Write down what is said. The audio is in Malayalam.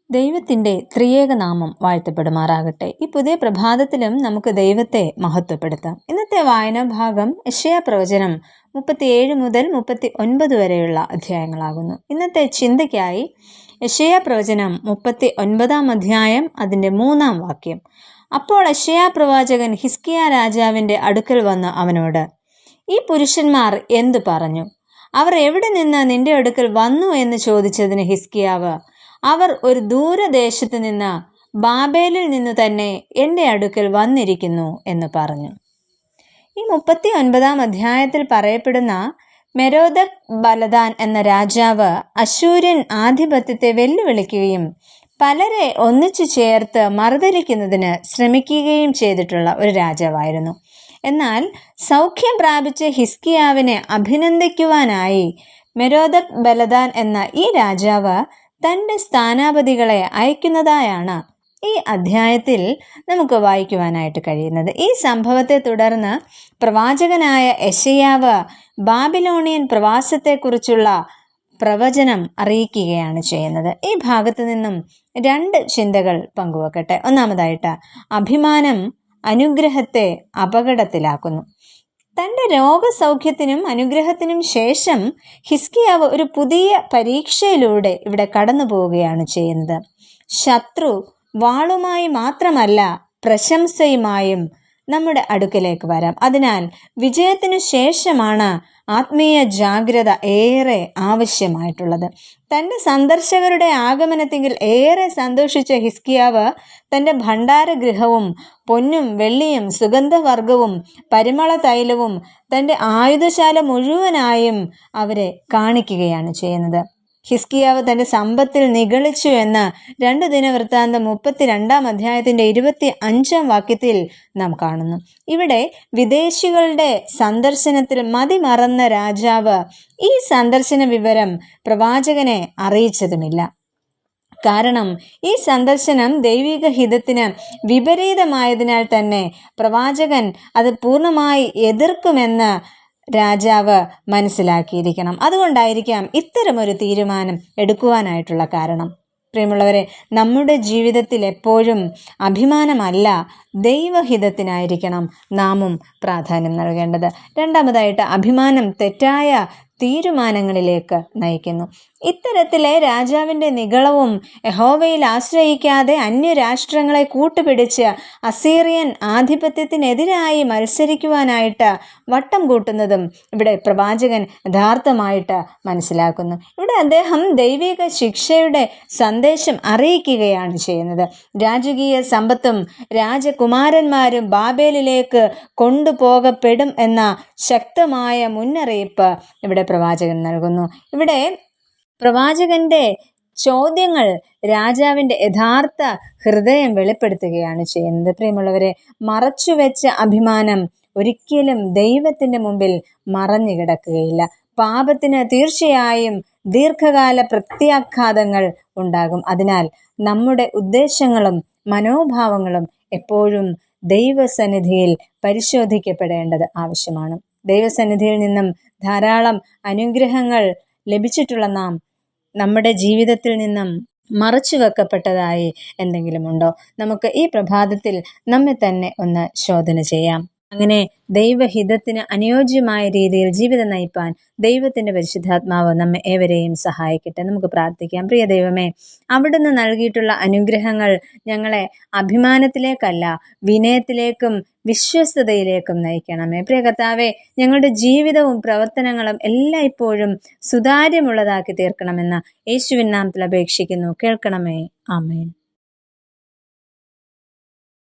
ദൈവത്തിൻ്റെ ത്രിയേക നാമം വാഴ്ത്തപ്പെടുമാറാകട്ടെ. ഈ പുതിയ പ്രഭാതത്തിലും നമുക്ക് ദൈവത്തെ മഹത്വപ്പെടുത്താം. ഇന്നത്തെ വായനാ ഭാഗം യെശയ്യാ പ്രവചനം 37 മുതൽ 39 വരെയുള്ള അധ്യായങ്ങളാകുന്നു. ഇന്നത്തെ ചിന്തയ്ക്കായി യെശയ്യാ പ്രവചനം 39 അധ്യായം അതിൻ്റെ 3 വാക്യം. അപ്പോൾ യെശയ്യാ പ്രവാചകൻ ഹിസ്കിയാ രാജാവിൻ്റെ അടുക്കൽ വന്ന് അവനോട്, ഈ പുരുഷന്മാർ എന്തു പറഞ്ഞു? അവർ എവിടെ നിന്ന് നിന്റെ അടുക്കൽ വന്നു എന്ന് ചോദിച്ചതിന് ഹിസ്കിയാവ്, അവർ ഒരു ദൂരദേശത്ത് നിന്ന് ബാബേലിൽ നിന്ന് തന്നെ എൻ്റെ അടുക്കൽ വന്നിരിക്കുന്നു എന്ന് പറഞ്ഞു. ഈ 39 അധ്യായത്തിൽ പറയപ്പെടുന്ന മെരോദക് ബലദാൻ എന്ന രാജാവ് അശൂര്യൻ ആധിപത്യത്തെ വെല്ലുവിളിക്കുകയും പലരെ ഒന്നിച്ചു ചേർത്ത് മറുതലിക്കുന്നതിന് ശ്രമിക്കുകയും ചെയ്തിട്ടുള്ള ഒരു രാജാവായിരുന്നു. എന്നാൽ സൗഖ്യം പ്രാപിച്ച ഹിസ്കിയാവിനെ അഭിനന്ദിക്കുവാനായി മെരോദക് ബലദാൻ എന്ന ഈ രാജാവ് തൻ്റെ സ്ഥാനാപതികളെ അയക്കുന്നതായാണ് ഈ അധ്യായത്തിൽ നമുക്ക് വായിക്കുവാനായിട്ട് കഴിയുന്നത്. ഈ സംഭവത്തെ തുടർന്ന് പ്രവാചകനായ യെശയ്യാവ് ബാബിലോണിയൻ പ്രവാസത്തെക്കുറിച്ചുള്ള പ്രവചനം അറിയിക്കുകയാണ് ചെയ്യുന്നത്. ഈ ഭാഗത്ത് നിന്നും 2 ചിന്തകൾ പങ്കുവെക്കട്ടെ. ഒന്നാമതായിട്ട്, അഭിമാനം അനുഗ്രഹത്തെ അപകടത്തിലാക്കുന്നു. തൻ്റെ രോഗസൗഖ്യത്തിനും അനുഗ്രഹത്തിനും ശേഷം ഹിസ്കിയാവ് ഒരു പുതിയ പരീക്ഷയിലൂടെ ഇവിടെ കടന്നു പോവുകയാണ് ചെയ്യുന്നത്. ശത്രു വാളുമായി മാത്രമല്ല പ്രശംസയുമായും നമ്മുടെ അടുക്കലേക്ക് വരാം. അതിനാൽ വിജയത്തിനു ശേഷമാണ് ആത്മീയ ജാഗ്രത ഏറെ ആവശ്യമായിട്ടുള്ളത്. തൻ്റെ സന്ദർശകരുടെ ആഗമനത്തെങ്കിൽ ഏറെ സന്തോഷിച്ച ഹിസ്കിയാവ് തൻ്റെ ഭണ്ഡാരഗൃഹവും പൊന്നും വെള്ളിയും സുഗന്ധവർഗവും പരിമള തൈലവും തൻ്റെ ആയുധശാല മുഴുവനായും അവരെ കാണിക്കുകയാണ് ചെയ്യുന്നത്. ഹിസ്കിയാവ് തൻ്റെ സമ്പത്തിൽ നിഗളിച്ചു എന്ന് 2 ദിനവൃത്താന്തം 32 അധ്യായത്തിൻ്റെ 25 വാക്യത്തിൽ നാം കാണുന്നു. ഇവിടെ വിദേശികളുടെ സന്ദർശനത്തിൽ മതിമറന്ന രാജാവ് ഈ സന്ദർശന വിവരം പ്രവാചകനെ അറിയിച്ചതുമില്ല. കാരണം ഈ സന്ദർശനം ദൈവിക ഹിതത്തിന് വിപരീതമായതിനാൽ തന്നെ പ്രവാചകൻ അത് പൂർണ്ണമായി എതിർക്കുമെന്ന് രാജാവ് മനസ്സിലാക്കിയിരിക്കണം. അതുകൊണ്ടായിരിക്കാം ഇത്തരമൊരു തീരുമാനം എടുക്കുവാനായിട്ടുള്ള കാരണം. പ്രിയമുള്ളവരെ, നമ്മുടെ ജീവിതത്തിൽ എപ്പോഴും അഭിമാനമല്ല ദൈവഹിതത്തിനായിരിക്കണം നാമും പ്രാധാന്യം നൽകേണ്ടത്. രണ്ടാമതായിട്ട്, അഭിമാനം തെറ്റായ തീരുമാനങ്ങളിലേക്ക് നയിക്കുന്നു. ഇത്തരത്തിലെ രാജാവിൻ്റെ നിഗളവും യഹോവയിൽ ആശ്രയിക്കാതെ അന്യരാഷ്ട്രങ്ങളെ കൂട്ടുപിടിച്ച് അസീറിയൻ ആധിപത്യത്തിനെതിരായി മത്സരിക്കുവാനായിട്ട് വട്ടം കൂട്ടുന്നതും ഇവിടെ പ്രവാചകൻ യഥാർത്ഥമായിട്ട് മനസ്സിലാക്കുന്നു. ഇവിടെ അദ്ദേഹം ദൈവിക ശിക്ഷയുടെ സന്ദേശം അറിയിക്കുകയാണ് ചെയ്യുന്നത്. രാജകീയ സമ്പത്തും രാജകുമാരന്മാരും ബാബേലിലേക്ക് കൊണ്ടുപോകപ്പെടും എന്ന ശക്തമായ മുന്നറിയിപ്പ് ഇവിടെ പ്രവാചകൻ നൽകുന്നു. ഇവിടെ പ്രവാചകന്റെ ചോദ്യങ്ങൾ രാജാവിൻ്റെ യഥാർത്ഥ ഹൃദയം വെളിപ്പെടുത്തുകയാണ് ചെയ്യുന്നത്. പ്രിയമുള്ളവരെ, മറച്ചുവെച്ച അഭിമാനം ഒരിക്കലും ദൈവത്തിൻ്റെ മുമ്പിൽ മറഞ്ഞു കിടക്കുകയില്ല. പാപത്തിന് തീർച്ചയായും ദീർഘകാല പ്രത്യാഘാതങ്ങൾ ഉണ്ടാകും. അതിനാൽ നമ്മുടെ ഉദ്ദേശങ്ങളും മനോഭാവങ്ങളും എപ്പോഴും ദൈവസന്നിധിയിൽ പരിശോധിക്കപ്പെടേണ്ടത് ആവശ്യമാണ്. ദൈവസന്നിധിയിൽ നിന്നും ധാരാളം അനുഗ്രഹങ്ങൾ ലഭിച്ചിട്ടുള്ള നാം നമ്മുടെ ജീവിതത്തിൽ നിന്നും മറച്ചു വെക്കപ്പെട്ടതായി എന്തെങ്കിലും ഉണ്ടോ? നമുക്ക് ഈ പ്രഭാതത്തിൽ നമ്മെ തന്നെ ഒന്ന് ശോധന ചെയ്യാം. അങ്ങനെ ദൈവഹിതത്തിന് അനുയോജ്യമായ രീതിയിൽ ജീവിതം നയിപ്പാൻ ദൈവത്തിൻ്റെ പരിശുദ്ധാത്മാവ് നമ്മെ ഏവരെയും സഹായിക്കട്ടെ. നമുക്ക് പ്രാർത്ഥിക്കാം. പ്രിയ ദൈവമേ, അവിടുന്ന് നൽകിയിട്ടുള്ള അനുഗ്രഹങ്ങൾ ഞങ്ങളെ അഭിമാനത്തിലേക്കല്ല വിനയത്തിലേക്കും വിശ്വസ്തതയിലേക്കും നയിക്കണമേ. പ്രിയ കർത്താവേ, ഞങ്ങളുടെ ജീവിതവും പ്രവർത്തനങ്ങളും എല്ലായ്പ്പോഴും സുതാര്യമുള്ളതാക്കി തീർക്കണമെന്ന് യേശുവിൻ നാമത്തിൽ അപേക്ഷിക്കുന്നു. കേൾക്കണമേ. ആമേൻ.